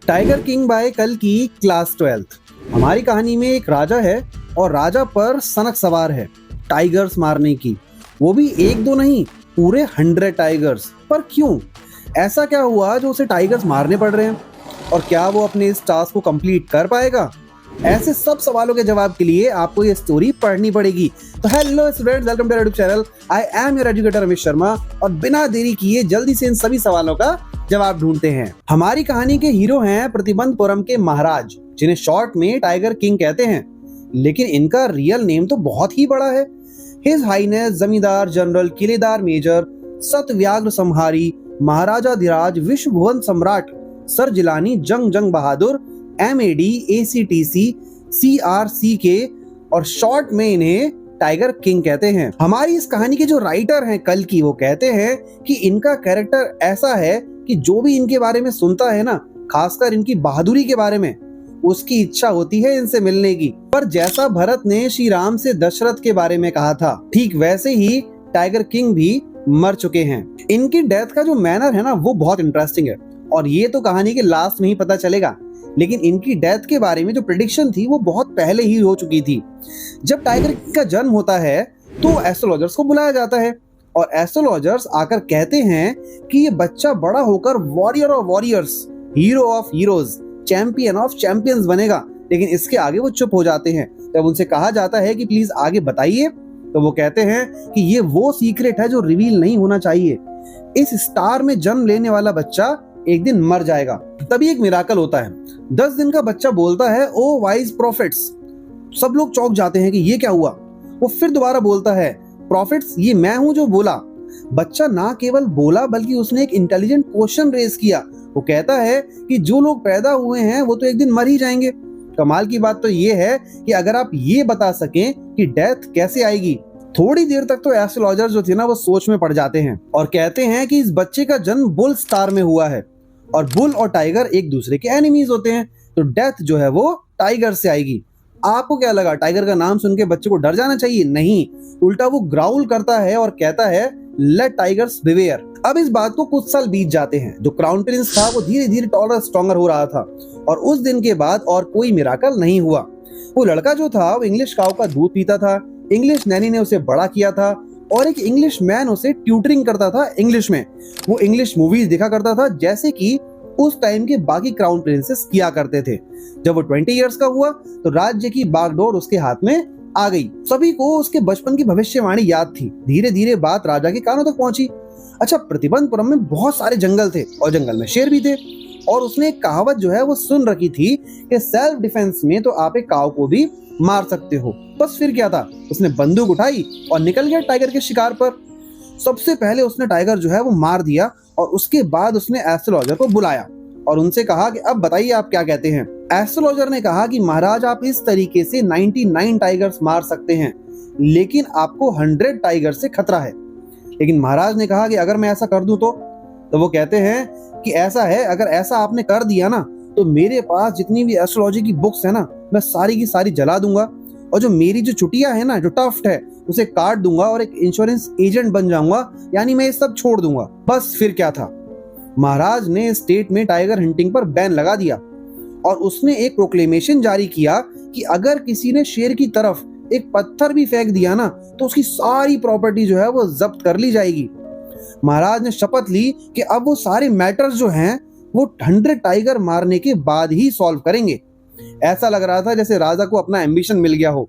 Tiger king bye कल्कि class 12। हमारी कहानी में एक राजा है और राजा पर सनक सवार है टाइगर्स मारने की। वो भी एक दो नहीं, पूरे 100 टाइगर्स। पर क्यों? ऐसा क्या हुआ जो उसे टाइगर्स मारने पड़ रहे हैं? और क्या वो अपने इस टास्क को कंप्लीट कर पाएगा? ऐसे सब सवालों के जवाब के लिए आपको ये स्टोरी पढ़नी पड़ेगी। तो hello students, welcome to YouTube channel. I am your educator Ramesh Sharma और बिना देरी किए जल्दी से इन सभी सवालों का जवाब ढूंढते हैं। हमारी कहानी के हीरो हैं प्रतिबंधपुरम के महाराज, जिन्हें शॉर्ट में टाइगर किंग कहते हैं, लेकिन इनका रियल नेम तो बहुत ही बड़ा है। हिज हाइनेस जमींदार जनरल किलेदार मेजर सतव्याग्र संहारी महाराजा धीराज विश्व भुवन सम्राट सर जिलानी जंग बहादुर MAD ACTC CRCK और शॉर्ट में इन्हें टाइगर किंग कहते हैं। हमारी इस कहानी के जो राइटर हैं कल्कि, वो कहते हैं कि इनका कैरेक्टर ऐसा है कि जो भी इनके बारे में सुनता है ना, खासकर इनकी बहादुरी के बारे में, उसकी इच्छा होती है इनसे मिलने की। पर जैसा भरत ने श्री राम से दशरथ के बारे में कहा था, ठीक वैसे ही टाइगर किंग भी मर चुके हैं। इनकी डेथ का जो मैनर है ना, वो बहुत इंटरेस्टिंग है और ये तो कहानी के लास्ट में ही पता चलेगा। लेकिन इनकी डेथ के बारे में जो प्रेडिक्शन थी वो बहुत पहले ही हो चुकी थी। जब टाइगर का जन्म होता है तो एस्ट्रोलॉजर्स को बुलाया जाता है और एस्ट्रोलॉजर्स आकर कहते हैं कि ये बच्चा बड़ा होकर warrior of warriors, hero of heroes, champion of champions बनेगा। लेकिन इसके आगे वो चुप हो जाते हैं। जब उनसे कहा जाता है कि प्लीज आगे बताइए, तो वो कहते हैं कि ये वो सीक्रेट है जो रिवील नहीं होना चाहिए। इस स्टार में जन्म लेने वाला बच्चा एक दिन मर जाएगा। तभी एक मिराकल होता है। 10 दिन का बच्चा बोलता है, ओ वाइज प्रॉफिट्स। सब लोग चौंक जाते हैं कि ये क्या हुआ। वो फिर दोबारा बोलता है, प्रॉफिट्स, ये मैं हूं जो बोला। बच्चा ना केवल बोला बल्कि उसने एक इंटेलिजेंट क्वेश्चन रेज किया। वो कहता है कि जो लोग पैदा हुए हैं वो तो एक दिन मर ही जाएंगे। कमाल की बात तो ये है कि अगर आप ये बता सकें कि डेथ कैसे आएगी। थोड़ी देर तक तो एस्ट्रोलॉजर जो थे ना, वो सोच में पड़ जाते हैं और कहते हैं कि इस बच्चे का जन्म बुल स्टार में हुआ है और बुल और टाइगर एक दूसरे के एनिमीज होते हैं, तो डेथ जो है वो टाइगर से आएगी। आपको क्या लगा, टाइगर का नाम सुन के बच्चे को डर जाना चाहिए? नहीं, उल्टा वो ग्राउल करता है और कहता है, लेट टाइगर्स बिवेयर। अब इस बात को कुछ साल बीत जाते हैं। जो क्राउन प्रिंस था वो धीरे धीरे टॉलर स्ट्रॉन्गर हो रहा था और उस दिन के बाद और कोई मिराकल नहीं हुआ। वो लड़का जो था वो इंग्लिश काऊ का दूध पीता था, इंग्लिश नैनी ने उसे बड़ा किया था और एक इंग्लिश मैन उसे ट्यूटरिंग करता था इंग्लिश में। वो इंग्लिश मूवीज देखा करता था जैसे कि उस टाइम के बाकी क्राउन प्रिंसेस किया करते थे। जब वो 20 इयर्स का हुआ तो राज्य की बागडोर उसके हाथ में आ गई। सभी को उसके बचपन की भविष्यवाणी याद थी। धीरे धीरे बात राजा के कानों तक पहुंची। अच्छा, प्रतिबंधपुरम में बहुत सारे जंगल थे और जंगल में शेर भी थे और उसने एक कहावत जो है वो सुन रखी थी कि सेल्फ डिफेंस में तो आप एक काऊ को भी मार सकते हो। बस फिर क्या था, उसने बंदूक उठाई और निकल गया टाइगर के शिकार पर। सबसे पहले उसने टाइगर जो है वो मार दिया और उसके बाद उसने एस्ट्रोलॉजर को बुलाया और उनसे कहा कि अब बताइए आप क्या कहते हैं। एस्ट्रोलॉजर ने कहा कि महाराज, आप इस तरीके से 99 टाइगर्स मार सकते हैं, लेकिन आपको 100 टाइगर से खतरा है। लेकिन महाराज ने कहा कि अगर मैं ऐसा कर दूं तो वो कहते हैं कि ऐसा है, अगर ऐसा आपने कर दिया ना तो मेरे पास जितनी भी एस्ट्रोलॉजी की बुक्स है ना, मैं सारी की सारी जला दूंगा और जो मेरी जो चुटिया है ना, जो टफ्ट है, उसे काट दूंगा और एक इंश्योरेंस एजेंट बन जाऊंगा, यानी मैं ये सब छोड़ दूंगा। बस फिर क्या था, महाराज ने स्टेट में टाइगर हंटिंग पर बैन लगा दिया और उसने एक प्रोक्लेमेशन जारी किया कि अगर किसी ने शेर की तरफ एक पत्थर भी फेंक दिया ना तो उसकी सारी प्रॉपर्टी जो है वो जब्त कर ली जाएगी। महाराज ने शपथ ली कि अब वो सारे मैटर्स जो हैं वो 100 टाइगर मारने के बाद ही सॉल्व करेंगे। ऐसा लग रहा था जैसे राजा को अपना एम्बिशन मिल गया हो।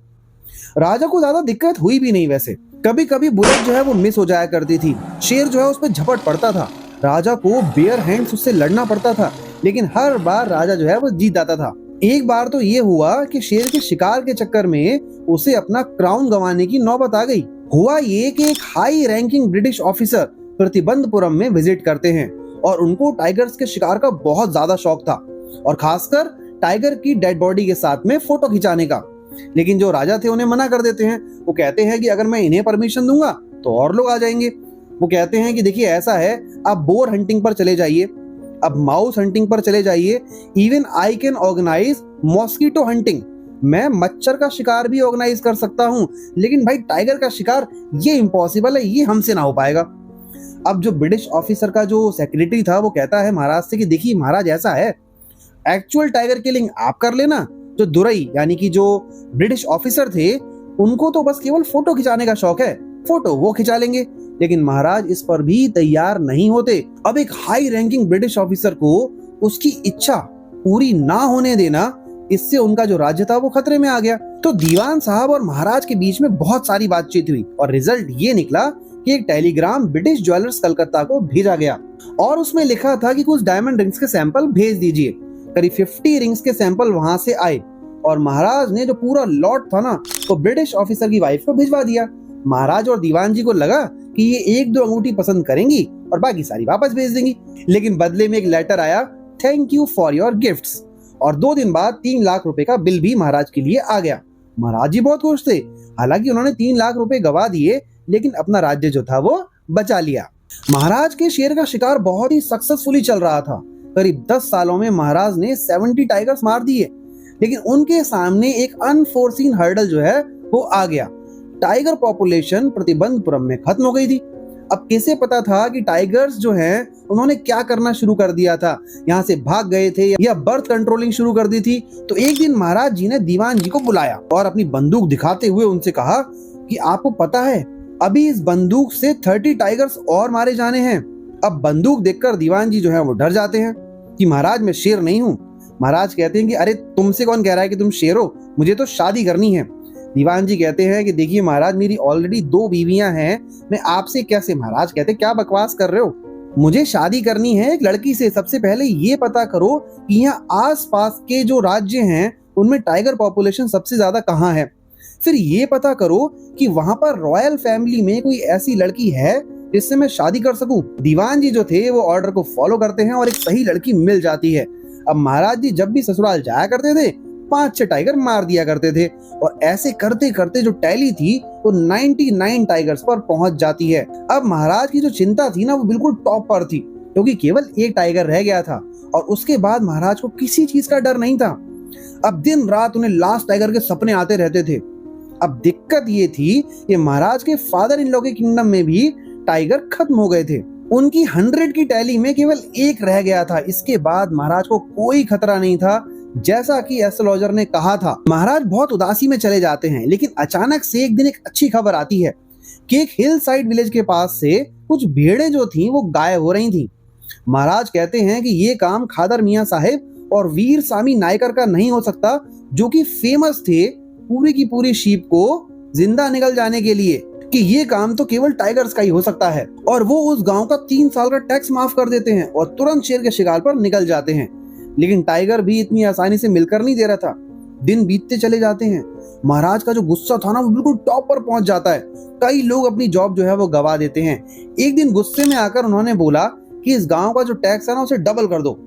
राजा को ज्यादा दिक्कत हुई भी नहीं वैसे। कभी कभी बुलेट जो है वो मिस हो जाया करती थी, शेर जो है उस पर झपट पड़ता था, राजा को बेयर हैंड्स उससे लड़ना पड़ता था, लेकिन हर बार राजा जो है वो जीत जाता था। एक बार तो ये हुआ कि शेर के शिकार के चक्कर में उसे अपना क्राउन गंवाने की नौबत आ गई। हुआ ये कि एक high ranking British officer Pratibandapuram में विजिट करते हैं और उनको टाइगर्स के शिकार का बहुत ज्यादा शौक था और खासकर टाइगर की डेड बॉडी के साथ में फोटो खिंचाने का। लेकिन जो राजा थे उन्हें मना कर देते हैं। वो कहते हैं कि अगर मैं इन्हें परमिशन दूंगा तो और लोग आ जाएंगे। वो कहते हैं कि देखिए ऐसा है, आप बोर हंटिंग पर चले जाइए, अब माउस हंटिंग पर चले जाइए, even I can organise mosquito hunting, मैं मच्छर का शिकार भी ऑर्गेनाइज कर सकता हूँ, लेकिन भाई टाइगर का शिकार ये इम्पॉसिबल है, ये हमसे ना हो पाएगा। अब जो ब्रिटिश ऑफिसर का जो सेक्रेटरी था वो कहता है महाराज से कि देखिए महाराज ऐसा है, एक्चुअल टाइगर किलिंग आप कर लेना। जो दुरई यानी कि जो ब्रिटिश ऑफिसर थे, उनको तो बस केवल फोटो खिंचाने का शौक है, फोटो वो खिंचा लेंगे। लेकिन महाराज इस पर भी तैयार नहीं होते। अब एक हाई रैंकिंग ब्रिटिश ऑफिसर को उसकी इच्छा पूरी ना होने देना, इससे उनका जो राज्य था वो खतरे में आ गया। तो दीवान साहब और महाराज के बीच में बहुत सारी बातचीत हुई और रिजल्ट ये निकला कि एक टेलीग्राम ब्रिटिश ज्वेलर्स कलकत्ता को भेजा गया और उसमें लिखा था कि कुछ डायमंड रिंग्स के सैंपल भेज दीजिए। करीब 50 रिंग्स के सैंपल वहां से आए और महाराज ने जो पूरा लॉट था ना, वो ब्रिटिश ऑफिसर की वाइफ को भिजवा दिया। महाराज और दीवान जी को लगा कि ये एक दो अंगूठी पसंद करेंगी और बाकी सारी वापस भेज देंगी, लेकिन बदले में एक लेटर आया, thank you for your gifts. और 2 दिन बाद 3 लाख रुपए का बिल भी महाराज के लिए आ गया। महाराज जी बहुत खुश थे। हालांकि उन्होंने 3 लाख रुपए गवा दिए, लेकिन अपना राज्य जो था वो बचा लिया। महाराज के शेर का शिकार बहुत ही सक्सेसफुली चल रहा था। करीब 10 सालों में महाराज ने 70 टाइगर्स मार दिए, लेकिन उनके सामने एक अनफोर्सीन हर्डल जो है वो आ गया। टाइगर पॉपुलेशन प्रतिबंधपुरम में खत्म हो गई थी। अब कैसे पता था कि टाइगर्स जो हैं उन्होंने क्या करना शुरू कर दिया था, यहाँ से भाग गए थे या बर्थ कंट्रोलिंग शुरू कर दी थी। तो एक दिन महाराज जी ने दीवान जी को बुलाया और अपनी बंदूक दिखाते हुए उनसे कहा कि आपको पता है अभी इस बंदूक से 30 टाइगर्स और मारे जाने हैं। अब बंदूक देखकर दीवान जी जो है वो डर जाते हैं कि महाराज मैं शेर नहीं हूँ। महाराज कहते हैं कि अरे तुमसे कौन कह रहा है कि तुम शेर हो, मुझे तो शादी करनी है। दीवान जी कहते हैं कि देखिए महाराज मेरी ऑलरेडी 2 बीवियां हैं, मैं आपसे कैसे। महाराज कहते क्या बकवास कर रहे हो, मुझे शादी करनी है एक लड़की से। सबसे पहले ये पता करो कि यहाँ आसपास के जो राज्य हैं उनमें टाइगर पॉपुलेशन सबसे ज्यादा कहाँ है। फिर ये पता करो कि वहां पर रॉयल फैमिली में कोई ऐसी लड़की है जिससे मैं शादी कर सकूं। दीवान जी जो थे वो ऑर्डर को फॉलो करते हैं और एक सही लड़की मिल जाती है। अब महाराज जी जब भी ससुराल जाया करते थे 5-6 टाइगर मार दिया करते थे और ऐसे करते करते जो टैली थी वो 99 टाइगर्स पर पहुंच जाती है। अब महाराज की जो चिंता थी ना वो बिल्कुल टॉप पर थी, क्योंकि केवल एक टाइगर रह गया था और उसके बाद महाराज को किसी चीज का डर नहीं था। अब दिन रात उन्हें लास्ट टाइगर के सपने आते रहते थे। अब दिक्कत ये थी कि महाराज के फादर इन लॉ के किंगडम में भी टाइगर खत्म हो गए थे। उनकी 100 की टैली में केवल एक रह गया था। इसके बाद महाराज को कोई खतरा नहीं था, जैसा कि एस्ट्रोलॉजर ने कहा था। महाराज बहुत उदासी में चले जाते हैं, लेकिन अचानक से एक दिन एक अच्छी खबर आती है कि एक हिल साइड विलेज के पास से कुछ भेड़ें जो थी वो गायब हो रही थी। महाराज कहते हैं कि ये काम खादर मियां साहेब और वीर स्वामी नायकर का नहीं हो सकता, जो कि फेमस थे पूरी की पूरी शीप को जिंदा निकल जाने के लिए, कि ये काम तो केवल टाइगर्स का ही हो सकता है। और वो उस गांव का 3 साल का टैक्स माफ कर देते हैं और तुरंत शेर के शिकार पर निकल जाते हैं। लेकिन टाइगर भी इतनी आसानी से मिलकर नहीं दे रहा था। दिन बीतते चले जाते हैं। महाराज का जो गुस्सा था ना वो बिल्कुल टॉप पर पहुंच जाता है। कई लोग अपनी जॉब जो है वो गवा देते हैं। एक दिन गुस्से में आकर उन्होंने बोला कि इस गांव का जो टैक्स है ना उसे डबल कर दो।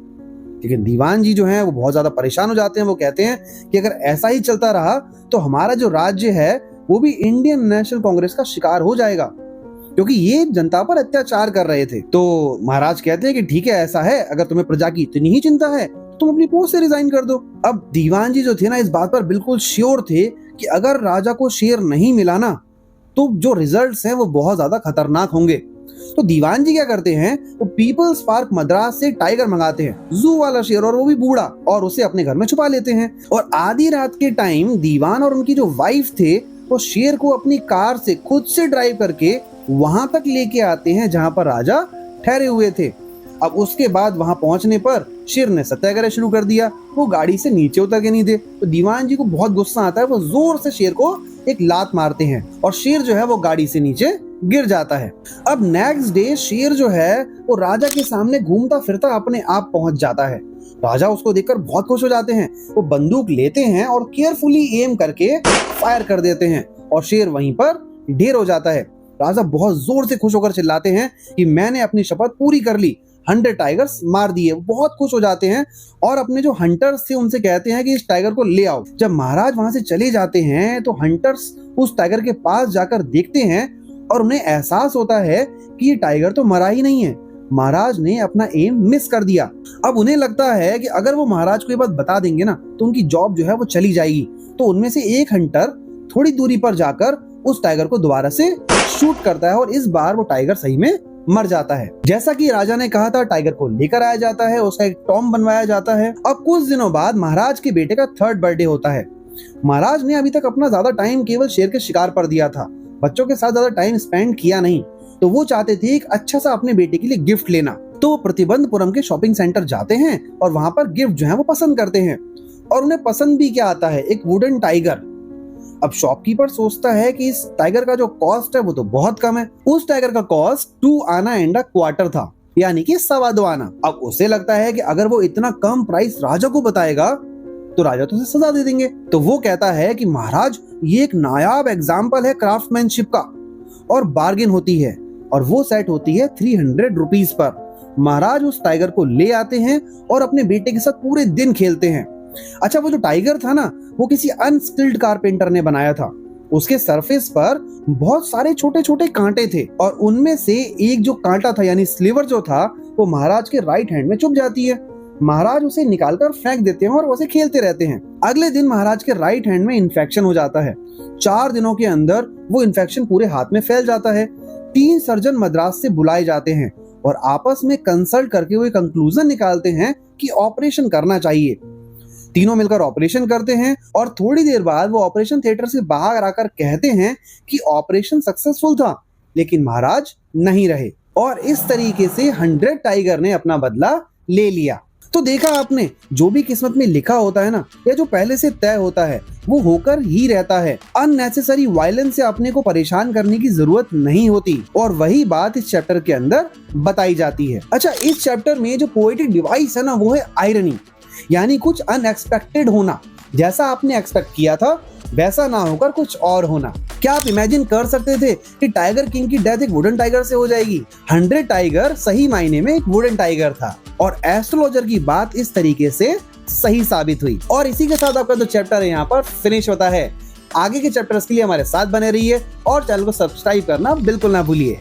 लेकिन दीवान जी जो हैं वो बहुत ज्यादा परेशान हो जाते हैं। वो कहते हैं कि अगर ऐसा ही चलता रहा तो हमारा जो राज्य है वो भी इंडियन नेशनल कांग्रेस का शिकार हो जाएगा, क्योंकि ये जनता पर अत्याचार कर रहे थे। तो महाराज कहते हैं कि ठीक है ऐसा है, अगर तुम्हें प्रजा की इतनी ही चिंता है तो तुम अपनी पोस्ट से रिजाइन कर दो। अब दीवान जी जो थे ना इस बात पर बिल्कुल श्योर थे कि अगर राजा को शेर नहीं मिला ना तो जो रिजल्ट्स हैं वो बहुत ज्यादा खतरनाक होंगे। तो दीवान जी क्या करते हैं, वो पीपल्स पार्क मद्रास से टाइगर मंगाते हैं, जू वाला शेर, और वो भी बूढ़ा, और उसे अपने घर में छुपा लेते हैं। और आधी रात के टाइम दीवान और उनकी जो वाइफ थे वो शेर को अपनी कार से खुद से ड्राइव करके वहां तक लेके आते हैं जहां पर राजा ठहरे हुए थे। अब उसके बाद वहां पहुंचने पर शेर ने सत्याग्रह शुरू कर दिया। वो गाड़ी से नीचे उतर के नहीं थे। तो दीवान जी को बहुत गुस्सा आता है। वो जोर से शेर को एक लात मारते हैं और शेर जो है वो गाड़ी से नीचे गिर जाता है। अब नेक्स्ट डे शेर जो है वो राजा के सामने घूमता फिरता अपने आप पहुंच जाता है। राजा उसको देखकर बहुत खुश हो जाते हैं। वो बंदूक लेते हैं और केयरफुली एम करके फायर कर देते हैं और शेर वहीं पर ढेर हो जाता है। राजा बहुत जोर से खुश होकर चिल्लाते हैं कि मैंने अपनी शपथ पूरी कर ली, 100 टाइगर्स मार दिए। बहुत खुश हो जाते हैं और अपने जो हंटर्स थे उनसे कहते हैं कि इस टाइगर को ले आओ। जब महाराज वहां से चले जाते हैं तो हंटर्स उस टाइगर के पास जाकर देखते हैं और उन्हें एहसास होता है कि ये टाइगर तो मरा ही नहीं है, महाराज ने अपना एम मिस कर दिया। अब उन्हें लगता है कि अगर वो महाराज को ये बात बता देंगे ना तो उनकी जॉब जो है वो चली जाएगी। तो उनमें से एक हंटर थोड़ी दूरी पर जाकर उस टाइगर को दोबारा से शूट करता है और इस बार वो टाइगर सही में मर जाता है। जैसा कि राजा ने कहा था, टाइगर को लेकर आया जाता है, उसका एक टॉम बनवाया जाता है। अब कुछ दिनों बाद महाराज के बेटे का 3rd बर्थडे होता है। महाराज ने अभी तक अपना ज्यादा टाइम केवल शेर के शिकार पर दिया था, बच्चों के साथ ज्यादा टाइम स्पेंड किया नहीं, तो वो चाहते थे एक अच्छा सा अपने बेटे के लिए गिफ्ट लेना। तो वो प्रतिबंधपुरम के शॉपिंग सेंटर जाते हैं और वहां पर गिफ्ट जो है वो पसंद करते हैं, और उन्हें पसंद भी क्या आता है, एक वुडन टाइगर। अब शॉपकीपर सोचता है कि इस टाइगर का जो कॉस्ट है वो तो बहुत कम है। उस टाइगर का कॉस्ट 2 आना एंड अ क्वार्टर था, यानी कि 2.25 आना। अब उसे लगता है कि अगर वो इतना कम प्राइस राजा को बताएगा तो राजा तो उसे सजा दे देंगे। तो वो कहता है कि महाराज, ये एक नायाब एग्जाम्पल है क्राफ्टमैनशिप का, और बार्गेन होती है, और वो सेट होती है 300 रुपीज पर। महाराज उस टाइगर को ले आते हैं और अपने बेटे के साथ पूरे दिन खेलते हैं। अच्छा, वो जो टाइगर था ना, वो किसी अनस्किल्ड कारपेंटर ने बनाया था। उसके सरफेस पर बहुत सारे छोटे छोटे कांटे थे, और उनमें से एक जो कांटा था यानी स्लीवर जो था, वो महाराज के राइट हैंड में चुभ जाती है। महाराज उसे निकालकर फेंक देते हैं और उसे खेलते रहते हैं। अगले दिन महाराज के राइट हैंड में इन्फेक्शन हो जाता है। 4 दिनों के अंदर वो इन्फेक्शन पूरे हाथ में फैल जाता है। 3 सर्जन मद्रास से बुलाए जाते हैं और आपस में कंसल्ट करके वो एक कंक्लूजन निकालते हैं कि ऑपरेशन करना चाहिए। तीनों मिलकर ऑपरेशन करते हैं, और थोड़ी देर बाद वो ऑपरेशन थिएटर से बाहर आकर कहते हैं कि ऑपरेशन सक्सेसफुल था, लेकिन महाराज नहीं रहे। और इस तरीके से 100 टाइगर ने अपना बदला ले लिया। तो देखा आपने, जो भी किस्मत में लिखा होता है ना, या जो पहले से तय होता है, वो होकर ही रहता है। अननेसेसरी वायलेंस से अपने को परेशान करने की जरूरत नहीं होती, और वही बात इस चैप्टर के अंदर बताई जाती है। अच्छा, इस चैप्टर में जो पोएटिक डिवाइस है ना, वो है आयरनी, यानी कुछ अनएक्सपेक्टेड होना। जैसा आपने एक्सपेक्ट किया था वैसा ना होकर कुछ और होना। क्या आप इमेजिन कर सकते थे कि टाइगर किंग की डेथ एक वुडन टाइगर से हो जाएगी? 100 टाइगर सही मायने में एक वुडन टाइगर था, और एस्ट्रोलॉजर की बात इस तरीके से सही साबित हुई। और इसी के साथ आपका जो चैप्टर है यहाँ पर फिनिश होता है। आगे के चैप्टर्स के लिए हमारे साथ बने रहिए और चैनल को सब्सक्राइब करना बिल्कुल ना भूलिए।